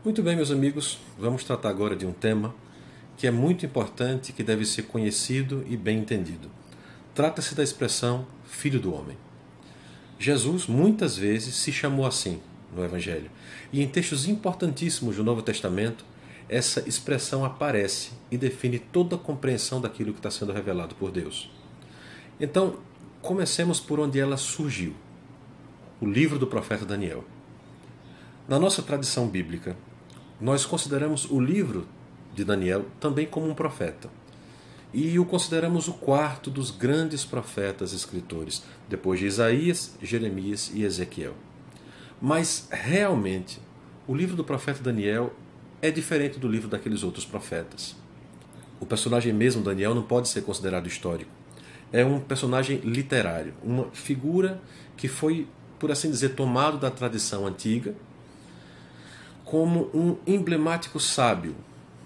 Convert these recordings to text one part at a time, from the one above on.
Muito bem, meus amigos, vamos tratar agora de um tema que é muito importante e que deve ser conhecido e bem entendido. Trata-se da expressão Filho do Homem. Jesus muitas vezes se chamou assim no Evangelho, e em textos importantíssimos do Novo Testamento, essa expressão aparece e define toda a compreensão daquilo que está sendo revelado por Deus. Então, comecemos por onde ela surgiu, o livro do profeta Daniel. Na nossa tradição bíblica, nós consideramos o livro de Daniel também como um profeta. E o consideramos o quarto dos grandes profetas escritores, depois de Isaías, Jeremias e Ezequiel. Mas, realmente, o livro do profeta Daniel é diferente do livro daqueles outros profetas. O personagem mesmo, Daniel, não pode ser considerado histórico. É um personagem literário, uma figura que foi, por assim dizer, tomado da tradição antiga como um emblemático sábio,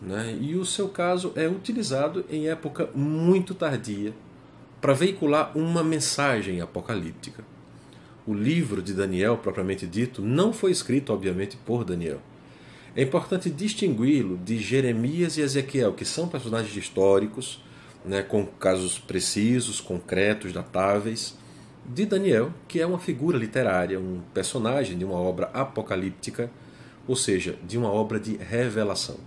né? E o seu caso é utilizado em época muito tardia para veicular uma mensagem apocalíptica. O livro de Daniel, propriamente dito, não foi escrito, obviamente, por Daniel. É importante distingui-lo de Jeremias e Ezequiel, que são personagens históricos, né, com casos precisos, concretos, datáveis, de Daniel, que é uma figura literária, um personagem de uma obra apocalíptica, ou seja, de uma obra de revelação.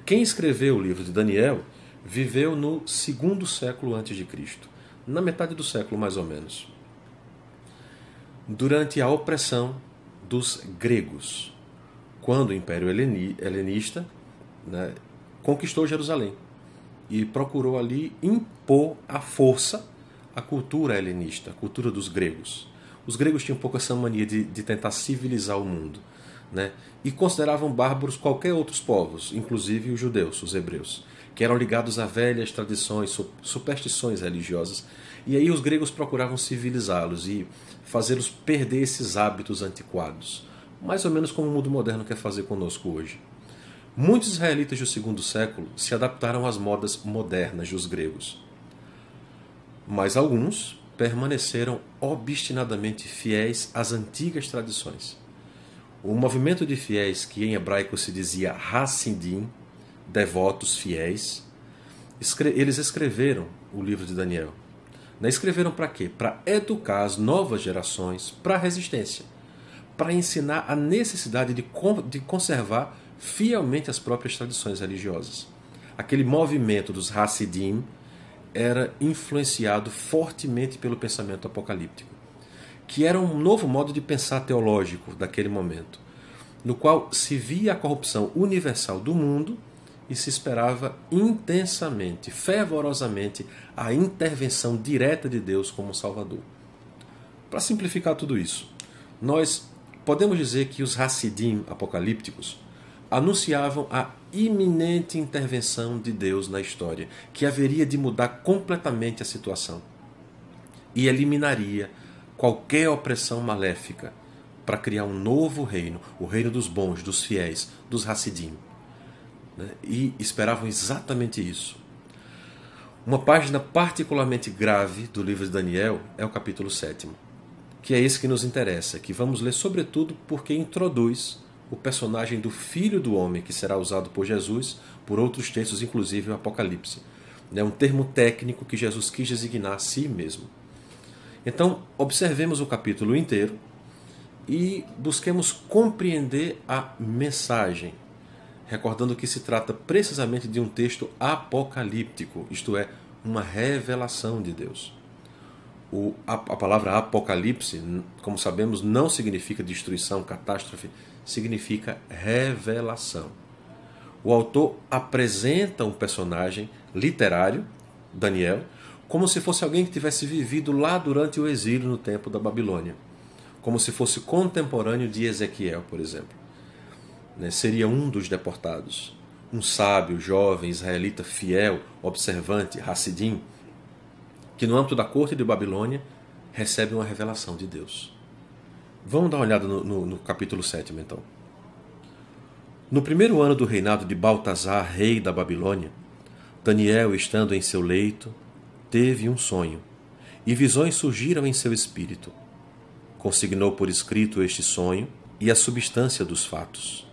Quem escreveu o livro de Daniel viveu no segundo século antes de Cristo, na metade do século mais ou menos, durante a opressão dos gregos, quando o Império Helenista, né, conquistou Jerusalém e procurou ali impor à força a cultura helenista, a cultura dos gregos. Os gregos tinham um pouco essa mania de tentar civilizar o mundo, né? E consideravam bárbaros qualquer outros povos, inclusive os judeus, os hebreus, que eram ligados a velhas tradições, superstições religiosas. E aí os gregos procuravam civilizá-los e fazê-los perder esses hábitos antiquados, mais ou menos como o mundo moderno quer fazer conosco hoje. Muitos israelitas do segundo século se adaptaram às modas modernas dos gregos, mas alguns permaneceram obstinadamente fiéis às antigas tradições. O movimento de fiéis, que em hebraico se dizia Hassidim, devotos fiéis, eles escreveram o livro de Daniel. Escreveram para quê? Para educar as novas gerações para a resistência, para ensinar a necessidade de conservar fielmente as próprias tradições religiosas. Aquele movimento dos Hassidim era influenciado fortemente pelo pensamento apocalíptico, que era um novo modo de pensar teológico daquele momento, no qual se via a corrupção universal do mundo e se esperava intensamente, fervorosamente, a intervenção direta de Deus como Salvador. Para simplificar tudo isso, nós podemos dizer que os Hassidim apocalípticos anunciavam a iminente intervenção de Deus na história, que haveria de mudar completamente a situação e eliminaria qualquer opressão maléfica para criar um novo reino, o reino dos bons, dos fiéis, dos Hassidim. E esperavam exatamente isso. Uma página particularmente grave do livro de Daniel é o capítulo 7, que é esse que nos interessa, que vamos ler sobretudo porque introduz o personagem do Filho do Homem, que será usado por Jesus, por outros textos, inclusive o Apocalipse. É um termo técnico que Jesus quis designar a si mesmo. Então, observemos o capítulo inteiro e busquemos compreender a mensagem, recordando que se trata precisamente de um texto apocalíptico, isto é, uma revelação de Deus. A palavra apocalipse, como sabemos, não significa destruição, catástrofe, significa revelação. O autor apresenta um personagem literário, Daniel, como se fosse alguém que tivesse vivido lá durante o exílio no tempo da Babilônia, como se fosse contemporâneo de Ezequiel, por exemplo. Seria um dos deportados, um sábio, jovem, israelita fiel, observante, Hassidim, que no âmbito da corte de Babilônia recebe uma revelação de Deus. Vamos dar uma olhada no capítulo 7, então. No primeiro ano do reinado de Baltasar, rei da Babilônia, Daniel, estando em seu leito, teve um sonho, e visões surgiram em seu espírito. Consignou por escrito este sonho e a substância dos fatos.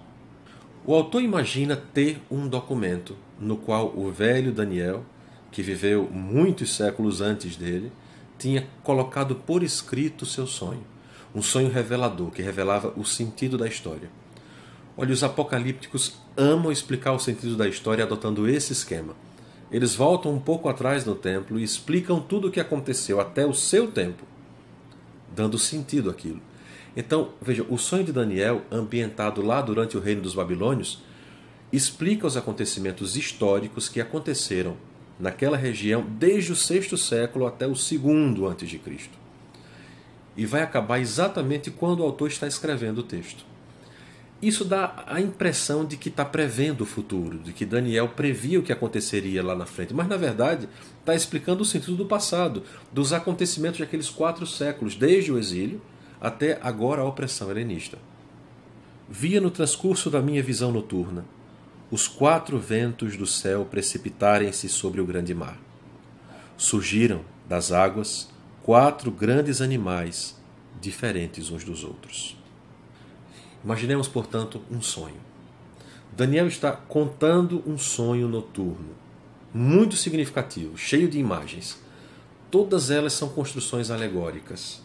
O autor imagina ter um documento no qual o velho Daniel, que viveu muitos séculos antes dele, tinha colocado por escrito seu sonho. Um sonho revelador, que revelava o sentido da história. Olha, os apocalípticos amam explicar o sentido da história adotando esse esquema. Eles voltam um pouco atrás no templo e explicam tudo o que aconteceu até o seu tempo, dando sentido àquilo. Então, veja, o sonho de Daniel, ambientado lá durante o reino dos babilônios, explica os acontecimentos históricos que aconteceram naquela região desde o 6º século até o 2º a.C. E vai acabar exatamente quando o autor está escrevendo o texto. Isso dá a impressão de que está prevendo o futuro, de que Daniel previa o que aconteceria lá na frente. Mas, na verdade, está explicando o sentido do passado, dos acontecimentos daqueles 4 séculos, desde o exílio até agora a opressão helenista. Via no transcurso da minha visão noturna os 4 ventos do céu precipitarem-se sobre o grande mar. Surgiram das águas 4 grandes animais, diferentes uns dos outros. Imaginemos, portanto, um sonho. Daniel está contando um sonho noturno, muito significativo, cheio de imagens. Todas elas são construções alegóricas.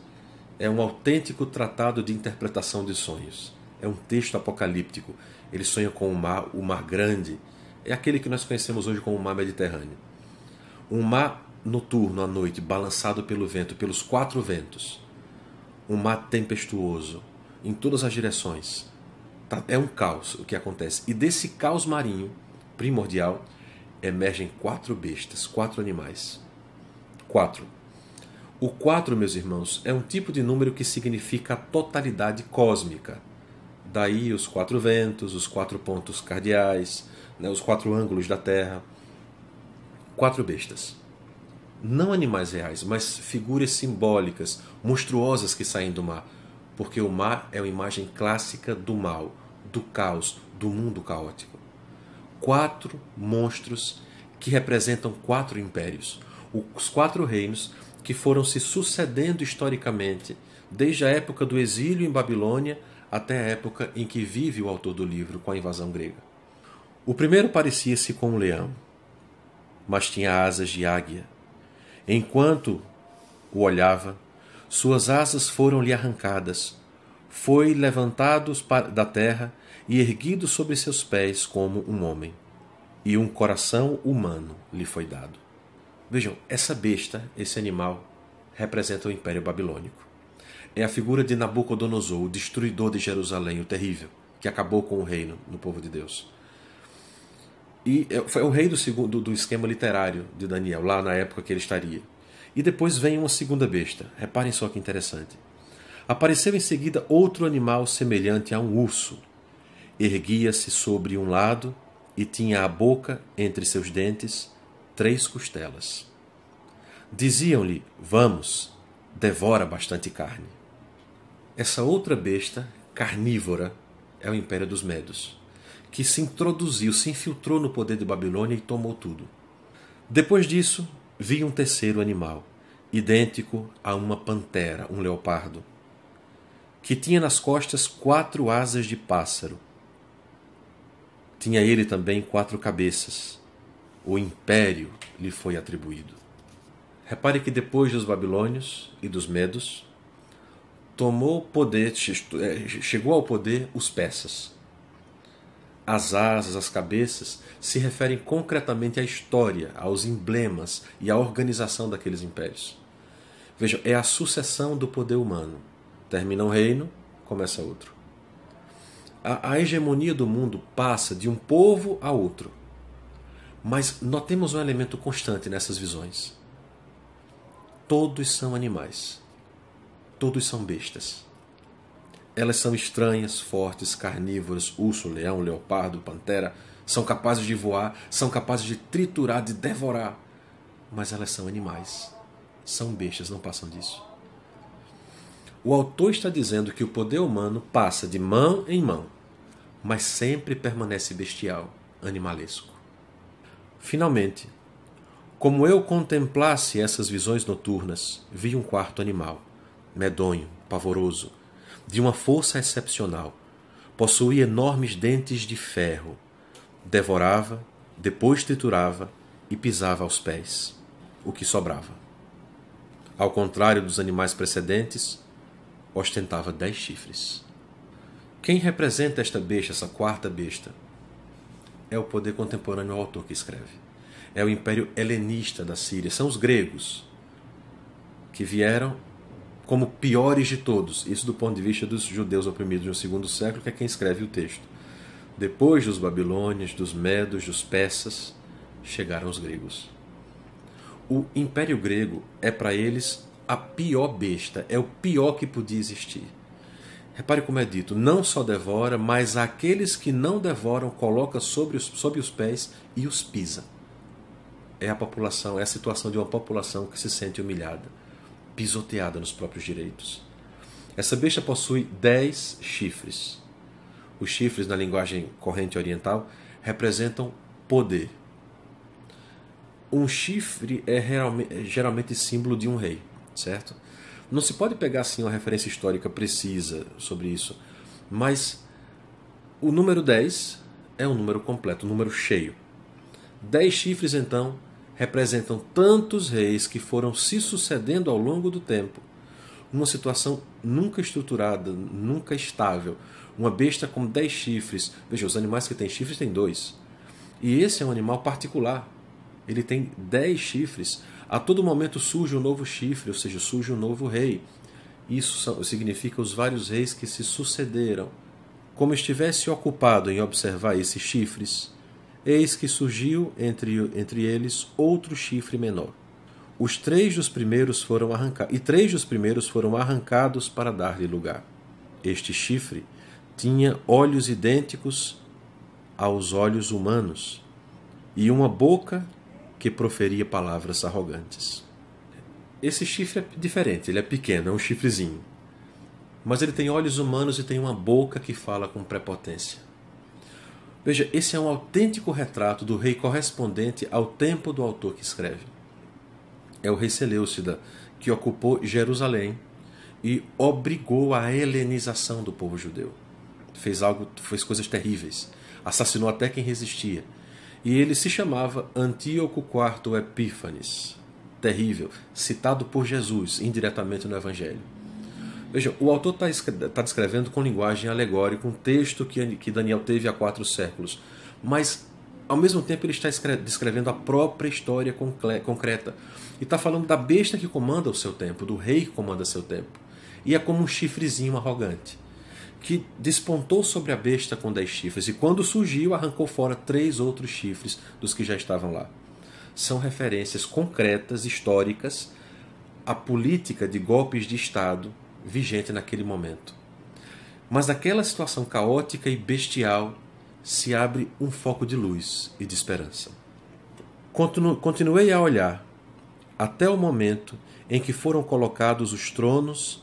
É um autêntico tratado de interpretação de sonhos. É um texto apocalíptico. Ele sonha com o mar grande. É aquele que nós conhecemos hoje como o mar Mediterrâneo. Um mar noturno à noite, balançado pelo vento, pelos 4 ventos. Um mar tempestuoso, em todas as direções. É um caos o que acontece. E desse caos marinho, primordial, emergem 4 bestas, 4 animais. 4. O 4, meus irmãos, é um tipo de número que significa a totalidade cósmica. Daí os 4 ventos, os 4 pontos cardeais, os 4 ângulos da Terra. 4 bestas. Não animais reais, mas figuras simbólicas, monstruosas que saem do mar. Porque o mar é uma imagem clássica do mal, do caos, do mundo caótico. 4 monstros que representam 4 impérios. Os 4 reinos que foram se sucedendo historicamente, desde a época do exílio em Babilônia até a época em que vive o autor do livro com a invasão grega. O primeiro parecia-se com um leão, mas tinha asas de águia. Enquanto o olhava, suas asas foram-lhe arrancadas, foi levantado da terra e erguido sobre seus pés como um homem, e um coração humano lhe foi dado. Vejam, essa besta, esse animal, representa o Império Babilônico. É a figura de Nabucodonosor, o destruidor de Jerusalém, o terrível, que acabou com o reino no povo de Deus. E foi o rei do esquema literário de Daniel, lá na época que ele estaria. E depois vem uma segunda besta. Reparem só que interessante. Apareceu em seguida outro animal semelhante a um urso. Erguia-se sobre um lado e tinha a boca entre seus dentes 3 costelas. Diziam-lhe: vamos, devora bastante carne. Essa outra besta, carnívora, é o Império dos Medos, que se introduziu, se infiltrou no poder de Babilônia e tomou tudo. Depois disso, vi um terceiro animal, idêntico a uma pantera, um leopardo, que tinha nas costas 4 asas de pássaro. Tinha ele também 4 cabeças. O império lhe foi atribuído. Repare que depois dos babilônios e dos medos, tomou poder, chegou ao poder os persas. As asas, as cabeças se referem concretamente à história, aos emblemas e à organização daqueles impérios. Vejam, é a sucessão do poder humano. Termina um reino, começa outro. A hegemonia do mundo passa de um povo a outro. Mas notemos um elemento constante nessas visões. Todos são animais. Todos são bestas. Elas são estranhas, fortes, carnívoras, urso, leão, leopardo, pantera. São capazes de voar, são capazes de triturar, de devorar. Mas elas são animais. São bestas, não passam disso. O autor está dizendo que o poder humano passa de mão em mão, mas sempre permanece bestial, animalesco. Finalmente, como eu contemplasse essas visões noturnas, vi um 4º animal, medonho, pavoroso, de uma força excepcional, Possuía enormes dentes de ferro. Devorava, depois triturava e pisava aos pés, o que sobrava. Ao contrário dos animais precedentes, ostentava 10 chifres. Quem representa esta besta, essa quarta besta? É o poder contemporâneo ao autor que escreve. É o Império Helenista da Síria. São os gregos que vieram como piores de todos. Isso do ponto de vista dos judeus oprimidos no segundo século, que é quem escreve o texto. Depois dos babilônios, dos medos, dos persas, chegaram os gregos. O Império Grego é para eles a pior besta, é o pior que podia existir. Repare como é dito, não só devora, mas aqueles que não devoram coloca sob os pés e os pisa. É a população, é a situação de uma população que se sente humilhada, pisoteada nos próprios direitos. Essa besta possui 10 chifres. Os chifres, na linguagem corrente oriental, representam poder. Um chifre é geralmente símbolo de um rei, certo? Não se pode pegar assim uma referência histórica precisa sobre isso, mas o número 10 é um número completo, um número cheio. 10 chifres, então, representam tantos reis que foram se sucedendo ao longo do tempo, numa situação nunca estruturada, nunca estável. Uma besta com 10 chifres, veja, os animais que têm chifres têm 2, e esse é um animal particular. Ele tem 10 chifres. A todo momento surge um novo chifre, ou seja, surge um novo rei. Isso significa os vários reis que se sucederam. Como estivesse ocupado em observar esses chifres, eis que surgiu entre eles outro chifre menor. Os 3 dos primeiros foram arrancados, e 3 dos primeiros foram arrancados para dar-lhe lugar. Este chifre tinha olhos idênticos aos olhos humanos e uma boca que proferia palavras arrogantes. Esse chifre é diferente, ele é pequeno, é um chifrezinho. Mas ele tem olhos humanos e tem uma boca que fala com prepotência. Veja, esse é um autêntico retrato do rei correspondente ao tempo do autor que escreve. É o rei Seleucida, que ocupou Jerusalém e obrigou a helenização do povo judeu. Fez coisas terríveis, assassinou até quem resistia. E ele se chamava Antíoco IV Epífanes, terrível, citado por Jesus indiretamente no Evangelho. Veja, o autor está descrevendo com linguagem alegórica um texto que Daniel teve há 4 séculos, mas ao mesmo tempo ele está descrevendo a própria história concreta. E está falando da besta que comanda o seu tempo, do rei que comanda seu tempo. E é como um chifrezinho arrogante, que despontou sobre a besta com 10 chifres, e quando surgiu, arrancou fora 3 outros chifres dos que já estavam lá. São referências concretas, históricas, à política de golpes de Estado vigente naquele momento. Mas naquela situação caótica e bestial, se abre um foco de luz e de esperança. Continuei a olhar, até o momento em que foram colocados os tronos,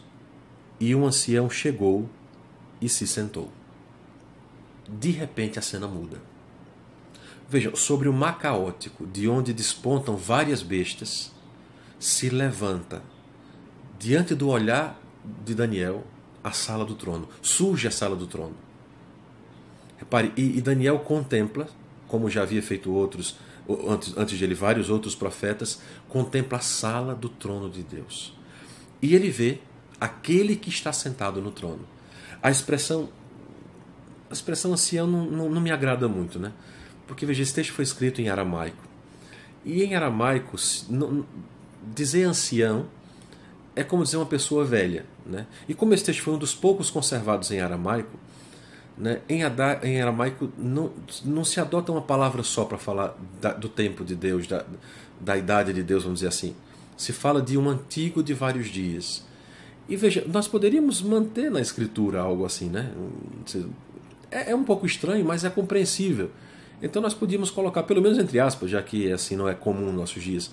e um ancião chegou e se sentou. De repente a cena muda. Vejam, sobre o mar caótico, de onde despontam várias bestas, se levanta, diante do olhar de Daniel, a sala do trono. Surge a sala do trono. Repare, e Daniel contempla, como já havia feito outros, antes de ele, vários outros profetas, contempla a sala do trono de Deus. E ele vê aquele que está sentado no trono. A expressão ancião não me agrada muito, né? Porque, veja, esse texto foi escrito em aramaico. E em aramaico, dizer ancião é como dizer uma pessoa velha, né? E como esse texto foi um dos poucos conservados em aramaico, né? Em aramaico não se adota uma palavra só para falar do tempo de Deus, da idade de Deus, vamos dizer assim. Se fala de um antigo de vários dias. E veja, nós poderíamos manter na escritura algo assim, né? É um pouco estranho, mas é compreensível. Então nós podíamos colocar, pelo menos entre aspas, já que assim não é comum nos nossos dias.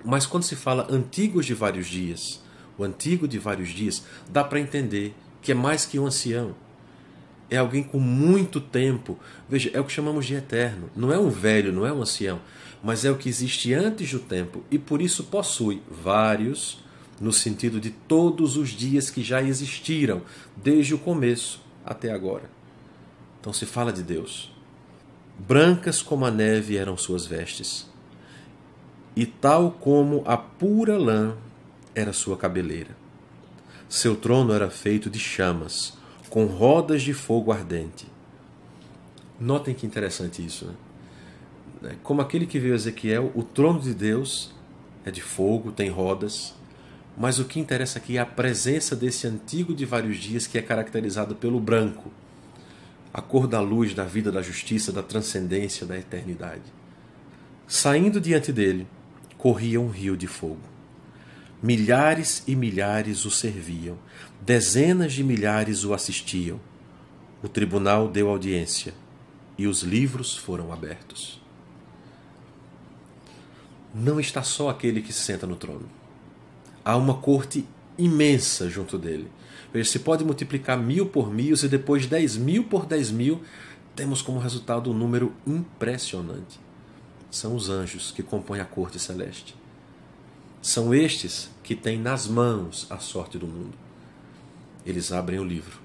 Mas quando se fala antigos de vários dias, o antigo de vários dias, dá para entender que é mais que um ancião. É alguém com muito tempo. Veja, é o que chamamos de eterno. Não é um velho, não é um ancião, mas é o que existe antes do tempo e por isso possui vários, no sentido de todos os dias que já existiram, desde o começo até agora. Então se fala de Deus. Brancas como a neve eram suas vestes, e tal como a pura lã era sua cabeleira. Seu trono era feito de chamas, com rodas de fogo ardente. Notem que interessante isso, né? Como aquele que viu Ezequiel, o trono de Deus é de fogo, tem rodas, mas o que interessa aqui é a presença desse antigo de vários dias que é caracterizado pelo branco, a cor da luz, da vida, da justiça, da transcendência, da eternidade. Saindo diante dele, corria um rio de fogo. Milhares e milhares o serviam, dezenas de milhares o assistiam. O tribunal deu audiência e os livros foram abertos. Não está só aquele que se senta no trono. Há uma corte imensa junto dele. Veja, se pode multiplicar 1000 por 1000 e depois 10.000 por 10.000, temos como resultado um número impressionante. São os anjos que compõem a corte celeste. São estes que têm nas mãos a sorte do mundo. Eles abrem o livro.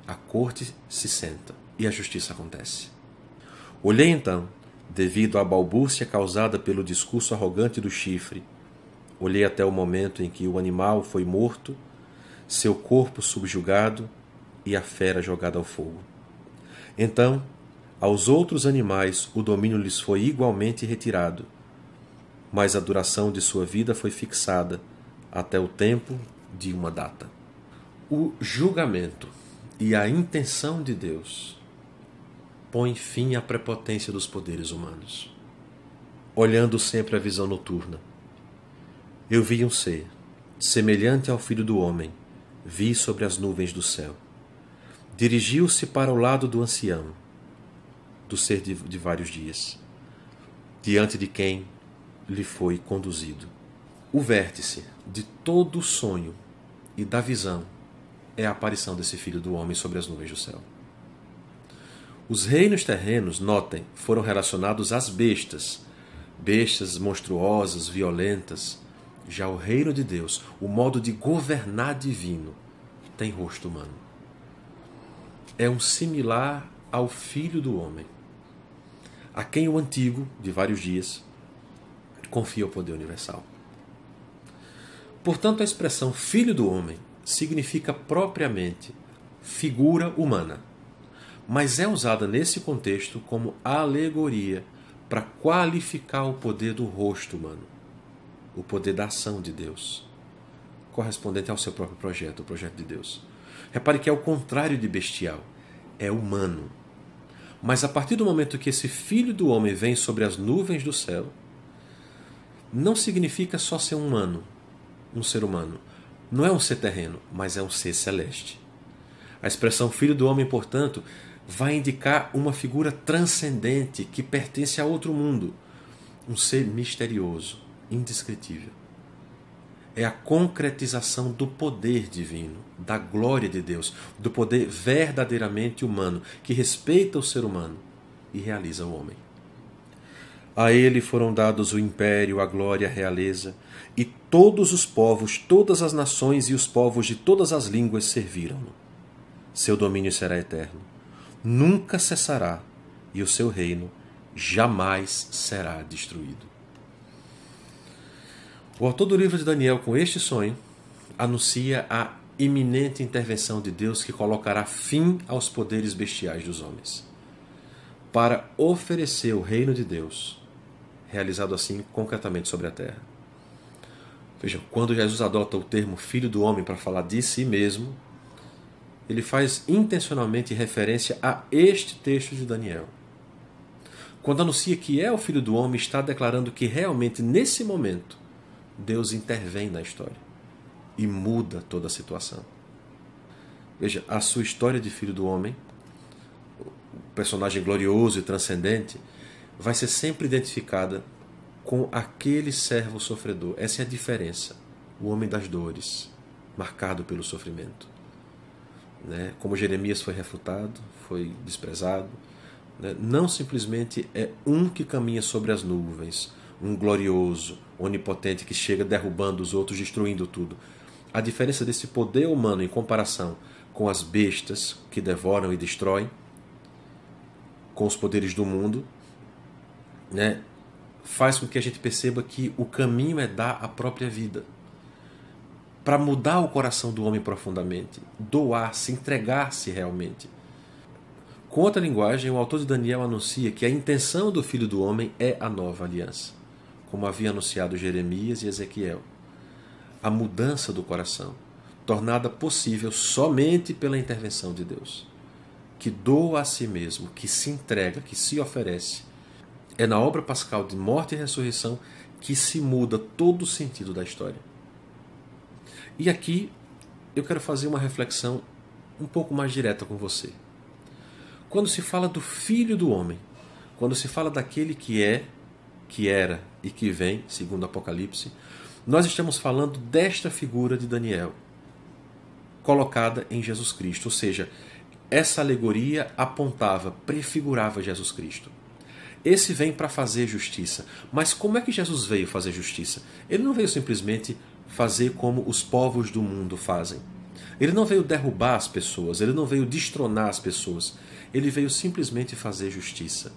A corte se senta e a justiça acontece. Olhei então, devido à balbúrdia causada pelo discurso arrogante do chifre, olhei até o momento em que o animal foi morto, seu corpo subjugado e a fera jogada ao fogo. Então, aos outros animais o domínio lhes foi igualmente retirado, mas a duração de sua vida foi fixada até o tempo de uma data. O julgamento e a intenção de Deus põem fim à prepotência dos poderes humanos. Olhando sempre a visão noturna, eu vi um ser, semelhante ao Filho do Homem, vi sobre as nuvens do céu. Dirigiu-se para o lado do ancião, do ser de vários dias, diante de quem lhe foi conduzido. O vértice de todo o sonho e da visão é a aparição desse Filho do Homem sobre as nuvens do céu. Os reinos terrenos, notem, foram relacionados às bestas, bestas monstruosas, violentas. Já o reino de Deus, o modo de governar divino, tem rosto humano. É um similar ao Filho do Homem, a quem o antigo, de vários dias, confia o poder universal. Portanto, a expressão Filho do Homem significa propriamente figura humana, mas é usada nesse contexto como alegoria para qualificar o poder do rosto humano, o poder da ação de Deus, correspondente ao seu próprio projeto, o projeto de Deus. Repare que é o contrário de bestial, é humano. Mas a partir do momento que esse Filho do Homem vem sobre as nuvens do céu, não significa só ser humano, um ser humano. Não é um ser terreno, mas é um ser celeste. A expressão Filho do Homem, portanto, vai indicar uma figura transcendente que pertence a outro mundo, um ser misterioso, indescritível. É a concretização do poder divino, da glória de Deus, do poder verdadeiramente humano, que respeita o ser humano e realiza o homem. A ele foram dados o império, a glória, a realeza, e todos os povos, todas as nações e os povos de todas as línguas serviram-no. Seu domínio será eterno, nunca cessará, e o seu reino jamais será destruído. O autor do livro de Daniel, com este sonho, anuncia a iminente intervenção de Deus que colocará fim aos poderes bestiais dos homens, para oferecer o reino de Deus, realizado assim concretamente sobre a terra. Vejam, quando Jesus adota o termo Filho do Homem para falar de si mesmo, ele faz intencionalmente referência a este texto de Daniel. Quando anuncia que é o Filho do Homem, está declarando que realmente nesse momento Deus intervém na história e muda toda a situação. Veja, a sua história de Filho do Homem, o personagem glorioso e transcendente, vai ser sempre identificada com aquele servo sofredor. Essa é a diferença. O homem das dores, marcado pelo sofrimento. Como Jeremias foi refutado, foi desprezado. Não simplesmente é um que caminha sobre as nuvens, um glorioso, onipotente que chega derrubando os outros, destruindo tudo. A diferença desse poder humano em comparação com as bestas que devoram e destroem com os poderes do mundo, né, faz com que a gente perceba que o caminho é dar a própria vida. Para mudar o coração do homem profundamente, doar-se, entregar-se realmente. Com outra linguagem, o autor de Daniel anuncia que a intenção do Filho do Homem é a nova aliança, como havia anunciado Jeremias e Ezequiel. A mudança do coração, tornada possível somente pela intervenção de Deus, que doa a si mesmo, que se entrega, que se oferece. É na obra pascal de morte e ressurreição que se muda todo o sentido da história. E aqui eu quero fazer uma reflexão um pouco mais direta com você. Quando se fala do Filho do Homem, quando se fala daquele que é, que era e que vem, segundo o Apocalipse, nós estamos falando desta figura de Daniel, colocada em Jesus Cristo. Ou seja, essa alegoria apontava, prefigurava Jesus Cristo. Esse vem para fazer justiça. Mas como é que Jesus veio fazer justiça? Ele não veio simplesmente fazer como os povos do mundo fazem. Ele não veio derrubar as pessoas, ele não veio destronar as pessoas. Ele veio simplesmente fazer justiça.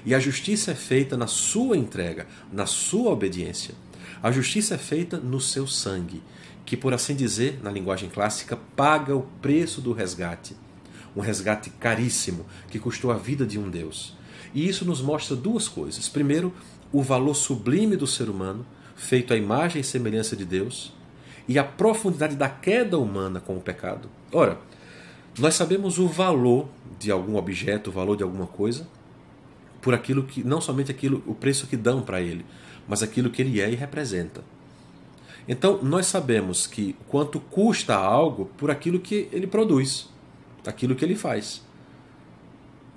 E a justiça é feita na sua entrega, na sua obediência. A justiça é feita no seu sangue, que, por assim dizer, na linguagem clássica, paga o preço do resgate. Um resgate caríssimo, que custou a vida de um Deus. E isso nos mostra duas coisas. Primeiro, o valor sublime do ser humano, feito à imagem e semelhança de Deus, e a profundidade da queda humana com o pecado. Ora, nós sabemos o valor de algum objeto, o valor de alguma coisa, por aquilo que, não somente aquilo, o preço que dão para ele, mas aquilo que ele é e representa. Então, nós sabemos que quanto custa algo por aquilo que ele produz, aquilo que ele faz.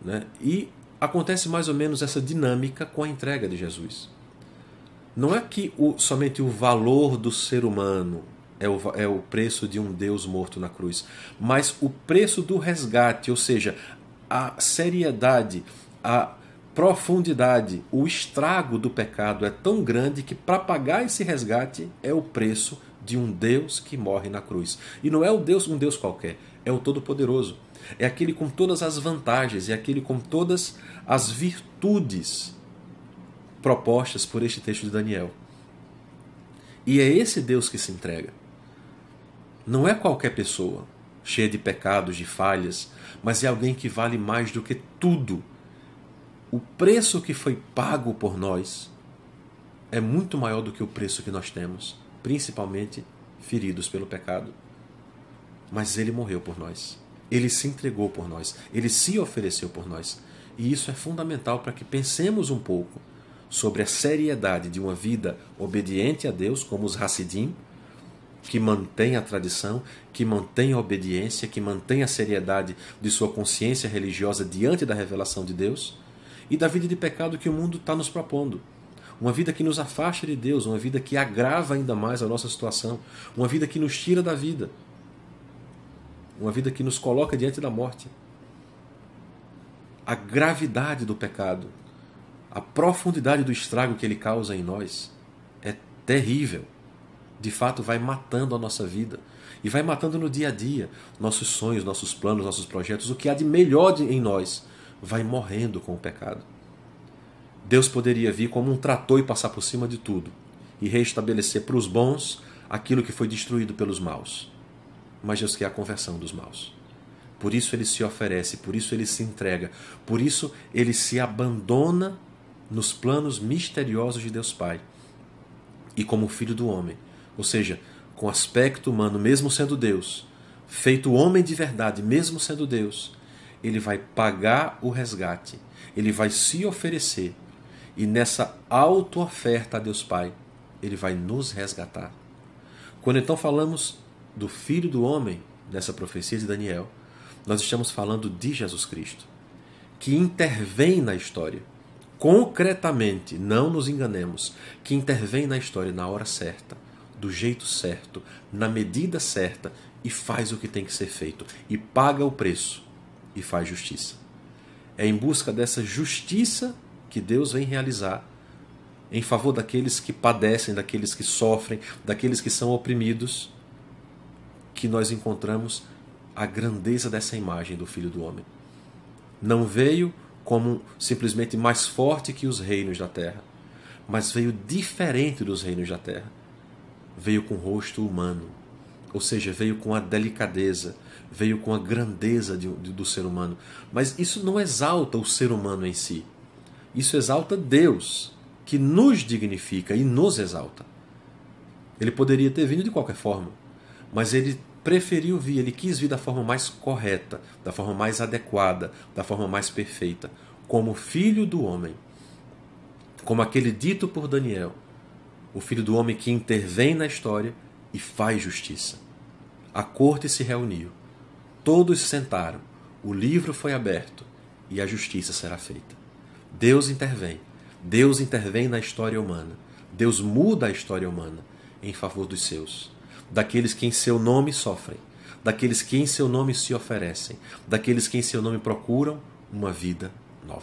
Né? E acontece mais ou menos essa dinâmica com a entrega de Jesus. Não é que somente o valor do ser humano é o preço de um Deus morto na cruz, mas o preço do resgate, ou seja, a seriedade, a profundidade, o estrago do pecado é tão grande que para pagar esse resgate é o preço de um Deus que morre na cruz. E não é um Deus qualquer, é o Todo-Poderoso. É aquele com todas as vantagens, é aquele com todas as virtudes propostas por este texto de Daniel. E é esse Deus que se entrega. Não é qualquer pessoa, cheia de pecados, de falhas, mas é alguém que vale mais do que tudo. O preço que foi pago por nós é muito maior do que o preço que nós temos, principalmente feridos pelo pecado. Mas ele morreu por nós. Ele se entregou por nós. Ele se ofereceu por nós. E isso é fundamental para que pensemos um pouco sobre a seriedade de uma vida obediente a Deus, como os Hassidim, que mantém a tradição, que mantém a obediência, que mantém a seriedade de sua consciência religiosa diante da revelação de Deus, e da vida de pecado que o mundo está nos propondo. Uma vida que nos afasta de Deus, uma vida que agrava ainda mais a nossa situação, uma vida que nos tira da vida, uma vida que nos coloca diante da morte. A gravidade do pecado, a profundidade do estrago que ele causa em nós é terrível. De fato, vai matando a nossa vida e vai matando no dia a dia nossos sonhos, nossos planos, nossos projetos. O que há de melhor em nós vai morrendo com o pecado. Deus poderia vir como um trator e passar por cima de tudo e restabelecer para os bons aquilo que foi destruído pelos maus. Mas Deus quer a conversão dos maus. Por isso ele se oferece, por isso ele se entrega, por isso ele se abandona nos planos misteriosos de Deus Pai. E como Filho do Homem, ou seja, com aspecto humano, mesmo sendo Deus, feito homem de verdade, mesmo sendo Deus, ele vai pagar o resgate, ele vai se oferecer, e nessa auto-oferta a Deus Pai, ele vai nos resgatar. Quando então falamos do Filho do Homem, nessa profecia de Daniel, nós estamos falando de Jesus Cristo, que intervém na história, concretamente, não nos enganemos, que intervém na história na hora certa, do jeito certo, na medida certa, e faz o que tem que ser feito, e paga o preço, e faz justiça. É em busca dessa justiça que Deus vem realizar em favor daqueles que padecem, daqueles que sofrem, daqueles que são oprimidos, que nós encontramos a grandeza dessa imagem do Filho do Homem. Não veio como simplesmente mais forte que os reinos da terra, mas veio diferente dos reinos da terra. Veio com rosto humano, ou seja, veio com a delicadeza, veio com a grandeza do ser humano. Mas isso não exalta o ser humano em si. Isso exalta Deus, que nos dignifica e nos exalta. Ele poderia ter vindo de qualquer forma, mas ele preferiu vir, ele quis vir da forma mais correta, da forma mais adequada, da forma mais perfeita, como filho do homem, como aquele dito por Daniel, o filho do homem que intervém na história e faz justiça. A corte se reuniu, todos sentaram, o livro foi aberto e a justiça será feita. Deus intervém na história humana, Deus muda a história humana em favor dos seus, daqueles que em seu nome sofrem, daqueles que em seu nome se oferecem, daqueles que em seu nome procuram uma vida nova.